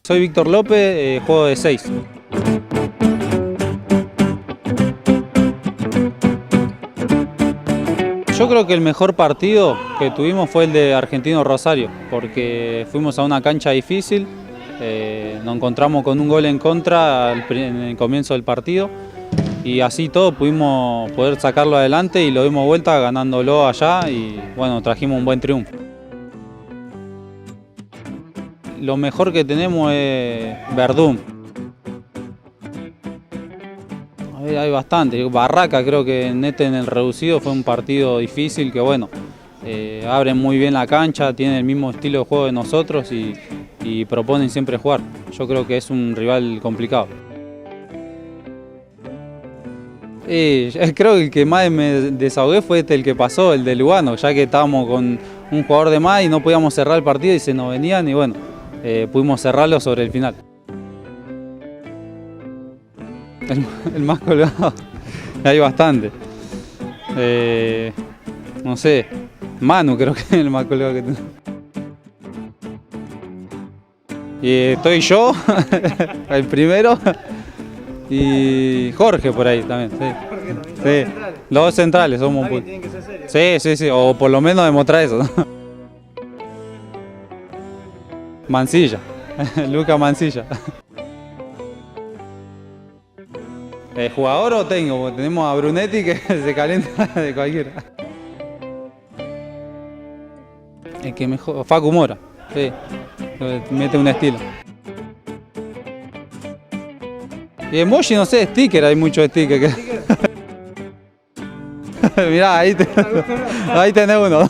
Soy Víctor López, juego de 6. Yo creo que el mejor partido que tuvimos fue el de Argentino Rosario, porque fuimos a una cancha difícil, nos encontramos con un gol en contra en el comienzo del partido y así todo pudimos poder sacarlo adelante y lo dimos vuelta ganándolo allá y bueno, trajimos un buen triunfo. Lo mejor que tenemos es Verdún. Hay bastante. Barraca creo que en el reducido fue un partido difícil que bueno, abren muy bien la cancha, tienen el mismo estilo de juego de nosotros y proponen siempre jugar. Yo creo que es un rival complicado. Creo que el que más me desahogué fue el que pasó, el de Lugano, ya que estábamos con un jugador de más y no podíamos cerrar el partido y se nos venían y bueno, pudimos cerrarlo sobre el final. El más colgado, hay bastante. No sé, Manu creo que es el más colgado que tengo. Y estoy yo, el primero, y Jorge por ahí también. Sí. Sí. Los dos centrales somos un Tienen que ser serios. Sí, o por lo menos demostrar eso, ¿no? Mancilla, Luca Mancilla. ¿Jugador o tengo? Porque tenemos a Brunetti que se calienta de cualquiera. El que mejor, Facu Mora, sí, mete un estilo. Y en Moshi no sé, sticker, hay muchos stickers. Mirá, ahí tenés uno.